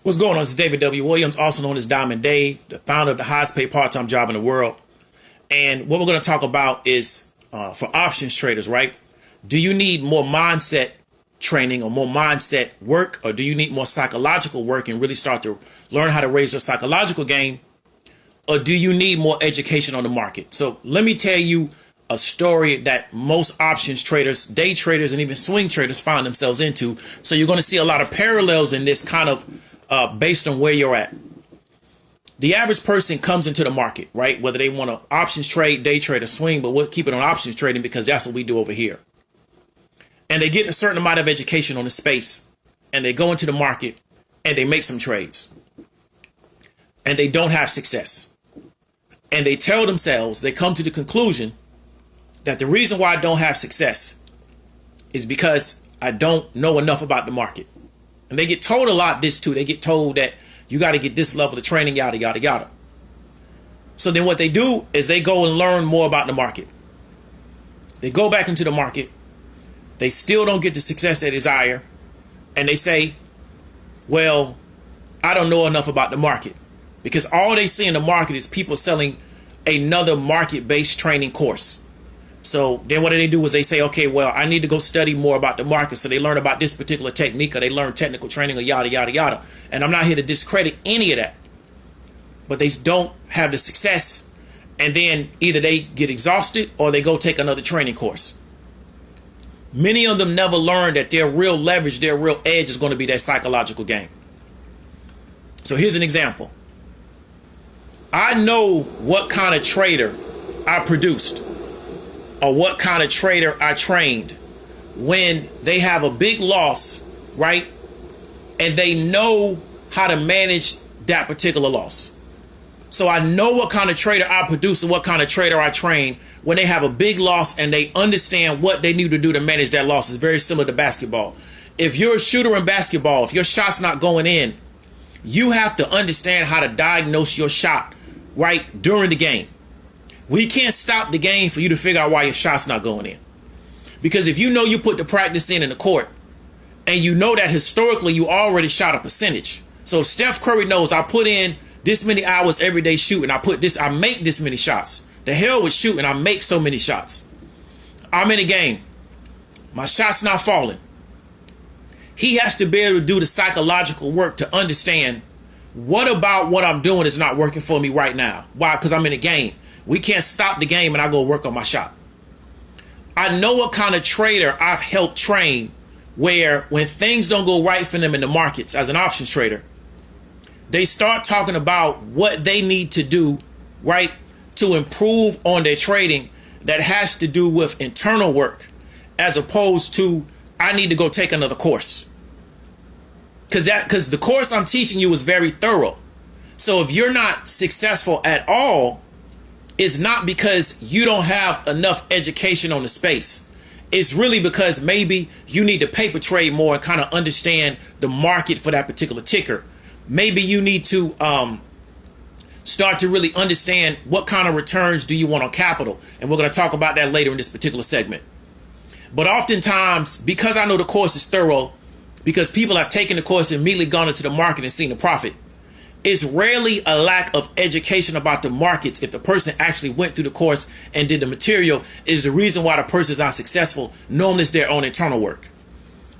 What's going on? This is David W. Williams, also known as Diamond Dave, the founder of the highest paid part-time job in the world. And what we're going to talk about is for options traders, right? Do you need more mindset training or more mindset work, or do you need more psychological work and really start to learn how to raise your psychological game? Or do you need more education on the market? So let me tell you a story that most options traders, day traders, and even swing traders find themselves into. So you're going to see a lot of parallels in this kind of based on where you're at. The average person comes into the market, right? Whether they want to options trade, day trade, or swing, but we'll keep it on options trading because that's what we do over here. And they get a certain amount of education on the space, and they go into the market and they make some trades, and they don't have success. And they tell themselves, they come to the conclusion that the reason why I don't have success is because I don't know enough about the market. And they get told a lot this too. They get told that you got to get this level of training, yada, yada, yada. So then what they do is they go and learn more about the market. They go back into the market. They still don't get the success they desire. And they say, well, I don't know enough about the market. Because all they see in the market is people selling another market-based training course. So then what do is they say, okay, well, I need to go study more about the market. So they learn about this particular technique, or they learn technical training, or yada, yada, yada. And I'm not here to discredit any of that. But they don't have the success. And then either they get exhausted or they go take another training course. Many of them never learn that their real leverage, their real edge is going to be their psychological game. So here's an example. I know what kind of trader I produced, or what kind of trader I trained when they have a big loss, right? And they know how to manage that particular loss. So I know what kind of trader I produce and what kind of trader I train when they have a big loss and they understand what they need to do to manage that loss. It's very similar to basketball. If you're a shooter in basketball, if your shot's not going in, you have to understand how to diagnose your shot, right, during the game. We can't stop the game for you to figure out why your shot's not going in. Because if you know you put the practice in the court, and you know that historically you already shot a percentage. So Steph Curry knows I put in this many hours every day shooting. I make this many shots. The hell with shooting, I make so many shots. I'm in a game. My shot's not falling. He has to be able to do the psychological work to understand what about what I'm doing is not working for me right now. Why? Because I'm in a game. We can't stop the game and I go work on my shot. I know what kind of trader I've helped train where when things don't go right for them in the markets as an options trader, they start talking about what they need to do, right, to improve on their trading that has to do with internal work as opposed to I need to go take another course. Because the course I'm teaching you is very thorough. So if you're not successful at all, it's not because you don't have enough education on the space. It's really because maybe you need to paper trade more and kind of understand the market for that particular ticker. Maybe you need to start to really understand what kind of returns do you want on capital. And we're going to talk about that later in this particular segment. But oftentimes, because I know the course is thorough, because people have taken the course and immediately gone into the market and seen the profit, it's rarely a lack of education about the markets. If the person actually went through the course and did the material, is the reason why the person is not successful. Normally it's their own internal work.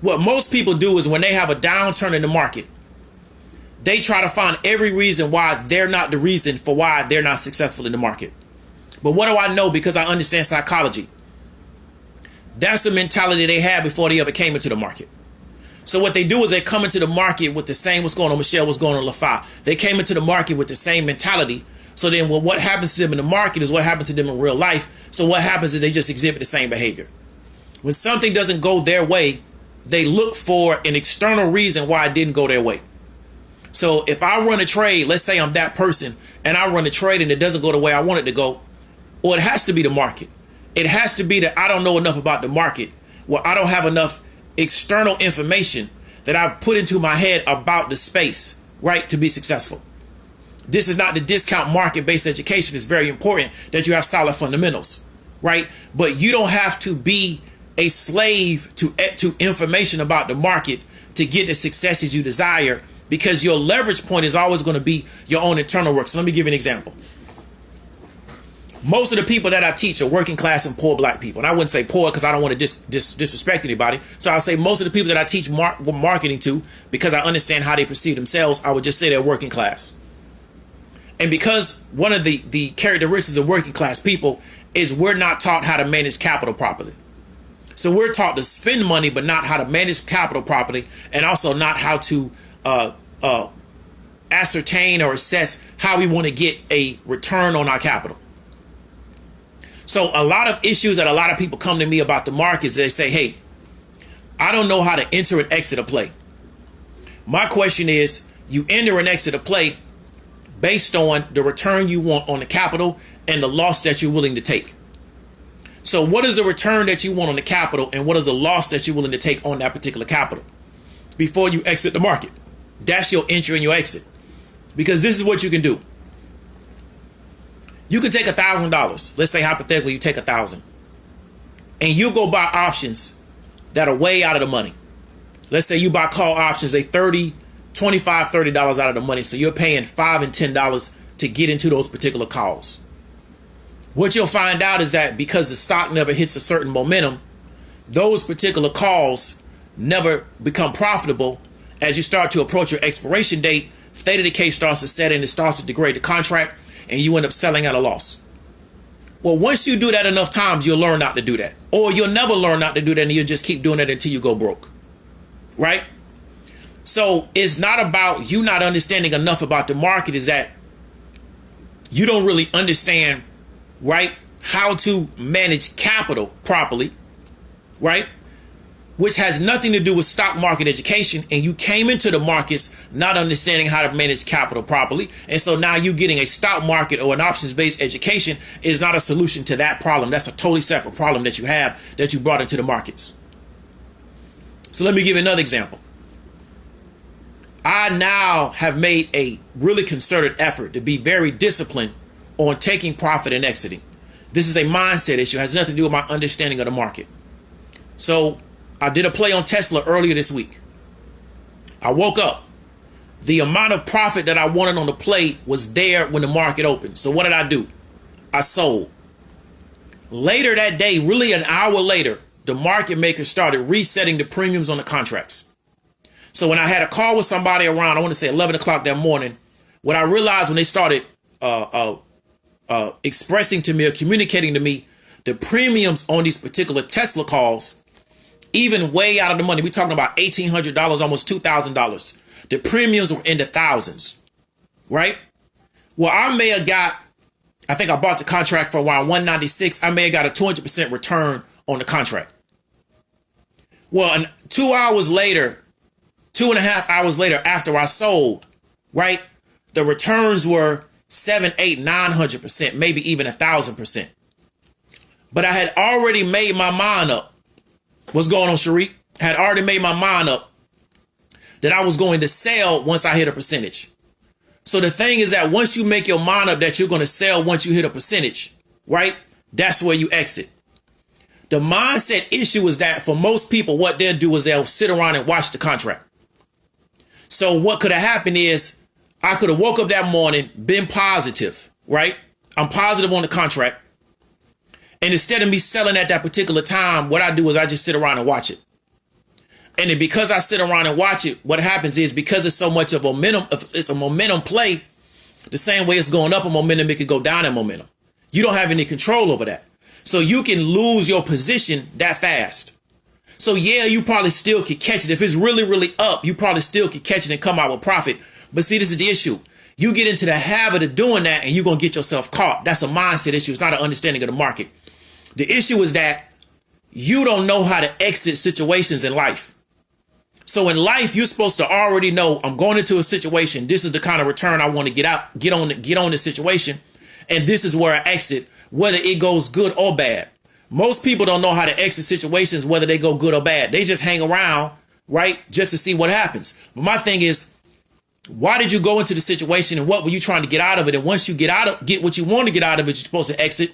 What most people do is when they have a downturn in the market, they try to find every reason why they're not the reason for why they're not successful in the market. But what do I know? Because I understand psychology. That's the mentality they had before they ever came into the market. So what they do is they come into the market with the same, what's going on, Michelle, what's going on, LaFi. They came into the market with the same mentality. So then what happens to them in the market is what happens to them in real life. So what happens is they just exhibit the same behavior. When something doesn't go their way, they look for an external reason why it didn't go their way. So if I run a trade, let's say I'm that person, and I run a trade and it doesn't go the way I want it to go, or it has to be the market. It has to be that I don't know enough about the market. Well, I don't have enough external information that I've put into my head about the space, right, to be successful. This is not the discount market-based education. It's very important that you have solid fundamentals, right? But you don't have to be a slave to information about the market to get the successes you desire because your leverage point is always going to be your own internal work. So let me give you an example. Most of the people that I teach are working class and poor black people. And I wouldn't say poor because I don't want to disrespect anybody. So I'll say most of the people that I teach marketing to, because I understand how they perceive themselves, I would just say they're working class. And because one of the characteristics of working class people is we're not taught how to manage capital properly. So we're taught to spend money, but not how to manage capital properly, and also not how to ascertain or assess how we want to get a return on our capital. So a lot of issues that a lot of people come to me about the markets, they say, hey, I don't know how to enter and exit a play. My question is, you enter and exit a play based on the return you want on the capital and the loss that you're willing to take. So what is the return that you want on the capital, and what is the loss that you're willing to take on that particular capital before you exit the market? That's your entry and your exit. Because this is what you can do. You can take $1,000. Let's say hypothetically you take $1,000 and you go buy options that are way out of the money. Let's say you buy call options, $25, $30 out of the money. So you're paying $5 and $10 to get into those particular calls. What you'll find out is that because the stock never hits a certain momentum, those particular calls never become profitable. As you start to approach your expiration date, theta decay starts to set in, it starts to degrade the contract, and you end up selling at a loss. Well, once you do that enough times, you'll learn not to do that. Or you'll never learn not to do that, and you'll just keep doing it until you go broke. Right? So it's not about you not understanding enough about the market, is that you don't really understand, right, how to manage capital properly, right? Which has nothing to do with stock market education. And you came into the markets not understanding how to manage capital properly. And so now you getting a stock market or an options-based education is not a solution to that problem. That's a totally separate problem that you have that you brought into the markets. So let me give you another example. I now have made a really concerted effort to be very disciplined on taking profit and exiting. This is a mindset issue. It has nothing to do with my understanding of the market. So I did a play on Tesla earlier this week. I woke up. The amount of profit that I wanted on the play was there when the market opened. So what did I do? I sold. Later that day, really an hour later, the market maker started resetting the premiums on the contracts. So when I had a call with somebody around, I want to say 11 o'clock that morning, what I realized when they started expressing to me or communicating to me the premiums on these particular Tesla calls, even way out of the money. We're talking about $1,800, almost $2,000. The premiums were in the thousands, right? Well, I may have got, I think I bought the contract for around 196. I may have got a 200% return on the contract. Well, 2 hours later, 2.5 hours later after I sold, right, the returns were 700%, 800%, 900%, maybe even 1,000%. But I had already made my mind up. What's going on, Sharik? Had already made my mind up that I was going to sell once I hit a percentage. So the thing is that once you make your mind up that you're going to sell once you hit a percentage, right? That's where you exit. The mindset issue is that for most people, what they'll do is they'll sit around and watch the contract. So what could have happened is I could have woke up that morning, been positive, right? I'm positive on the contract. And instead of me selling at that particular time, what I do is I just sit around and watch it. And then because I sit around and watch it, what happens is because it's so much of momentum, it's a momentum play, the same way it's going up in momentum, it could go down in momentum. You don't have any control over that. So you can lose your position that fast. So yeah, you probably still could catch it. If it's really, really up, you probably still could catch it and come out with profit. But see, this is the issue. You get into the habit of doing that and you're going to get yourself caught. That's a mindset issue. It's not an understanding of the market. The issue is that you don't know how to exit situations in life. So in life, you're supposed to already know I'm going into a situation. This is the kind of return I want to get on this situation. And this is where I exit, whether it goes good or bad. Most people don't know how to exit situations, whether they go good or bad. They just hang around, right? Just to see what happens. But my thing is, why did you go into the situation and what were you trying to get out of it? And once you get what you want to get out of it, you're supposed to exit.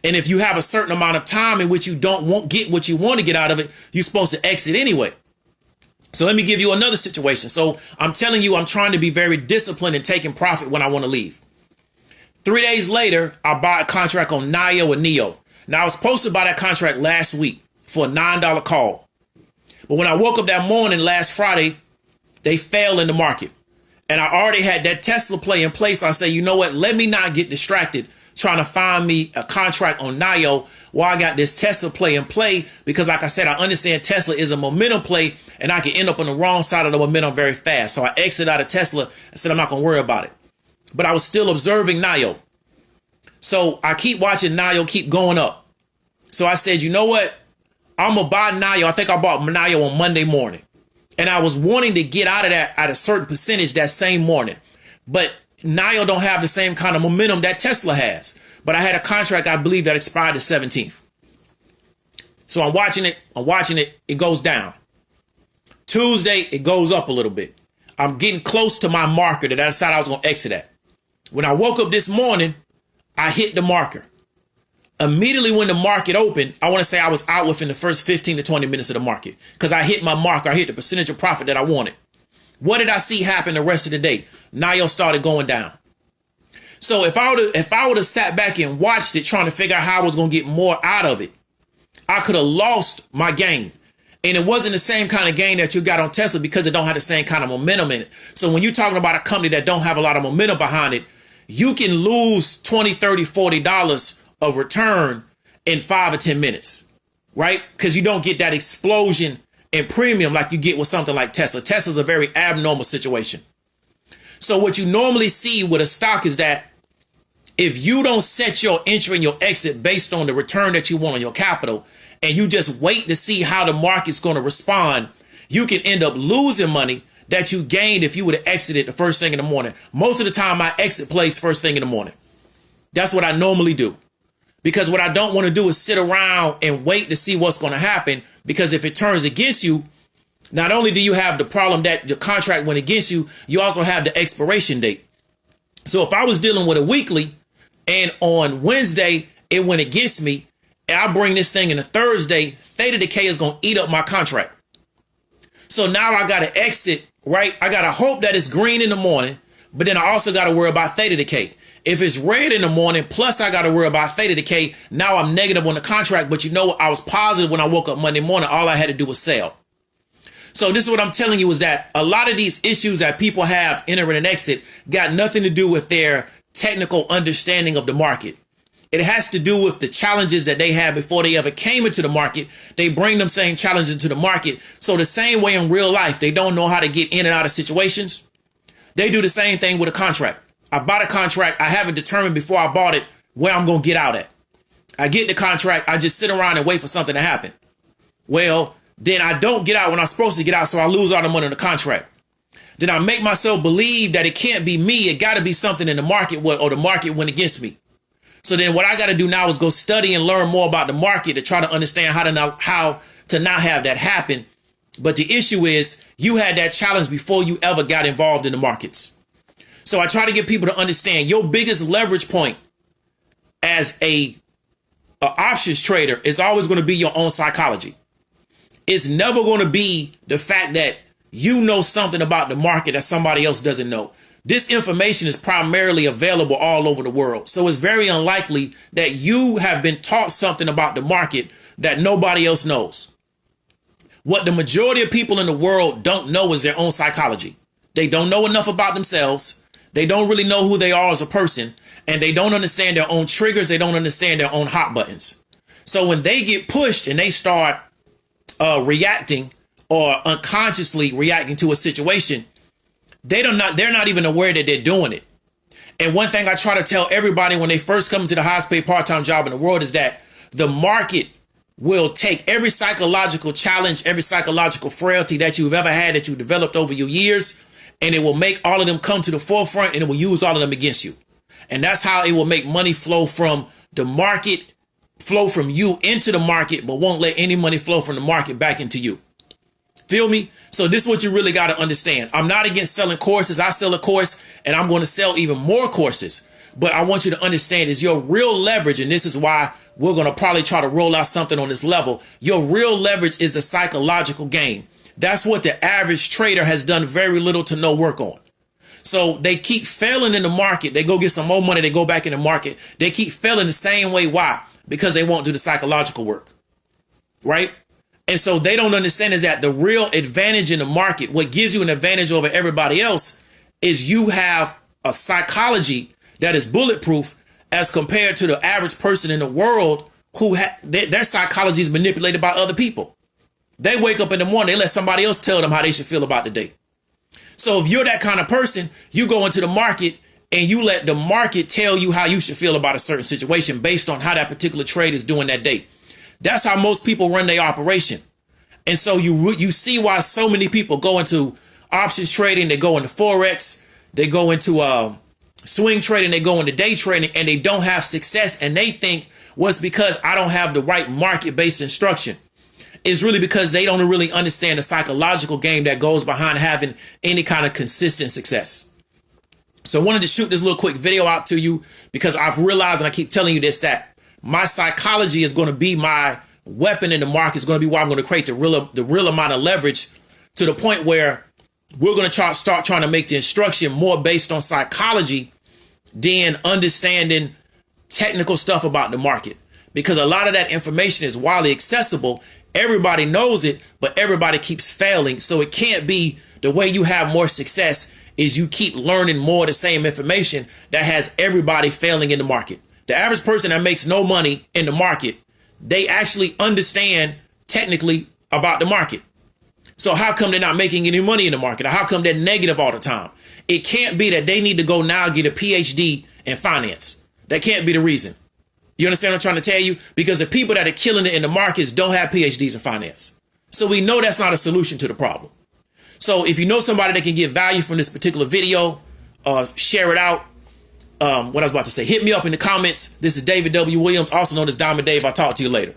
And if you have a certain amount of time in which you don't get what you want to get out of it, you're supposed to exit anyway. So let me give you another situation. So I'm telling you, I'm trying to be very disciplined and taking profit when I want to leave. 3 days later, I buy a contract on NIO and NEO. Now, I was supposed to buy that contract last week for a $9 call. But when I woke up that morning last Friday, they fell in the market. And I already had that Tesla play in place. I say, you know what? Let me not get distracted trying to find me a contract on NIO while I got this Tesla play in play. Because like I said, I understand Tesla is a momentum play and I can end up on the wrong side of the momentum very fast. So I exited out of Tesla and said, I'm not going to worry about it. But I was still observing NIO. So I keep watching NIO keep going up. So I said, you know what? I'm going to buy NIO. I think I bought NIO on Monday morning. And I was wanting to get out of that at a certain percentage that same morning. But NIO don't have the same kind of momentum that Tesla has. But I had a contract, I believe, that expired the 17th. So I'm watching it. It goes down. Tuesday, it goes up a little bit. I'm getting close to my marker that I decided I was going to exit at. When I woke up this morning, I hit the marker. Immediately when the market opened, I want to say I was out within the first 15 to 20 minutes of the market because I hit my marker. I hit the percentage of profit that I wanted. What did I see happen the rest of the day? NIO started going down. So if I would have sat back and watched it, trying to figure out how I was going to get more out of it, I could have lost my gain. And it wasn't the same kind of gain that you got on Tesla because it don't have the same kind of momentum in it. So when you're talking about a company that don't have a lot of momentum behind it, you can lose $20, $30, $40 of return in 5 or 10 minutes, right? Because you don't get that explosion in premium like you get with something like Tesla. Tesla's a very abnormal situation. So what you normally see with a stock is that if you don't set your entry and your exit based on the return that you want on your capital, and you just wait to see how the market's going to respond, you can end up losing money that you gained if you would have exited the first thing in the morning. Most of the time, I exit plays first thing in the morning. That's what I normally do. Because what I don't want to do is sit around and wait to see what's going to happen. Because if it turns against you, not only do you have the problem that the contract went against you, you also have the expiration date. So if I was dealing with a weekly and on Wednesday, it went against me, and I bring this thing in a Thursday, theta decay is going to eat up my contract. So now I got to exit, right? I got to hope that it's green in the morning, but then I also got to worry about theta decay. If it's red in the morning, plus I got to worry about theta decay, now I'm negative on the contract. But you know what? I was positive when I woke up Monday morning. All I had to do was sell. So this is what I'm telling you is that a lot of these issues that people have entering and exit got nothing to do with their technical understanding of the market. It has to do with the challenges that they had before they ever came into the market. They bring them same challenges into the market. So the same way in real life, they don't know how to get in and out of situations. They do the same thing with a contract. I bought a contract. I haven't determined before I bought it where I'm going to get out at. I get the contract. I just sit around and wait for something to happen. Well, then I don't get out when I'm supposed to get out. So I lose all the money on the contract. Then I make myself believe that it can't be me. It got to be something in the market or the market went against me. So then what I got to do now is go study and learn more about the market to try to understand how to not have that happen. But the issue is you had that challenge before you ever got involved in the markets. So I try to get people to understand your biggest leverage point as a options trader is always going to be your own psychology. It's never going to be the fact that you know something about the market that somebody else doesn't know. This information is primarily available all over the world. So it's very unlikely that you have been taught something about the market that nobody else knows. What the majority of people in the world don't know is their own psychology. They don't know enough about themselves. They don't really know who they are as a person, and they don't understand their own triggers. They don't understand their own hot buttons. So when they get pushed and they start reacting or unconsciously reacting to a situation, they're not even aware that they're doing it. And one thing I try to tell everybody when they first come to the highest paid part-time job in the world is that the market will take every psychological challenge, every psychological frailty that you've ever had, that you developed over your years, and it will make all of them come to the forefront, and it will use all of them against you. And that's how it will make money flow from the market, flow from you into the market, but won't let any money flow from the market back into you. Feel me? So this is what you really got to understand. I'm not against selling courses. I sell a course and I'm going to sell even more courses. But I want you to understand is your real leverage. And this is why we're going to probably try to roll out something on this level. Your real leverage is a psychological game. That's what the average trader has done very little to no work on. So they keep failing in the market. They go get some more money. They go back in the market. They keep failing the same way. Why? Because they won't do the psychological work, right? And so they don't understand is that the real advantage in the market, what gives you an advantage over everybody else, is you have a psychology that is bulletproof as compared to the average person in the world who their psychology is manipulated by other people. They wake up in the morning, they let somebody else tell them how they should feel about the day. So if you're that kind of person, you go into the market and you let the market tell you how you should feel about a certain situation based on how that particular trade is doing that day. That's how most people run their operation. And so you see why so many people go into options trading, they go into Forex, they go into swing trading, they go into day trading, and they don't have success. And they think, well, it's because I don't have the right market-based instruction. It's really because they don't really understand the psychological game that goes behind having any kind of consistent success. So I wanted to shoot this little quick video out to you because I've realized, and I keep telling you this, that my psychology is going to be my weapon in the market. It's going to be why I'm going to create the real amount of leverage to the point where we're going to start trying to make the instruction more based on psychology than understanding technical stuff about the market. Because a lot of that information is widely accessible. Everybody knows it, but everybody keeps failing. So it can't be the way you have more success is you keep learning more of the same information that has everybody failing in the market. The average person that makes no money in the market, they actually understand technically about the market. So how come they're not making any money in the market? Or how come they're negative all the time? It can't be that they need to go now get a PhD in finance. That can't be the reason. You understand what I'm trying to tell you? Because the people that are killing it in the markets don't have PhDs in finance. So we know that's not a solution to the problem. So if you know somebody that can get value from this particular video, share it out. What I was about to say, hit me up in the comments. This is David W. Williams, also known as Diamond Dave. I'll talk to you later.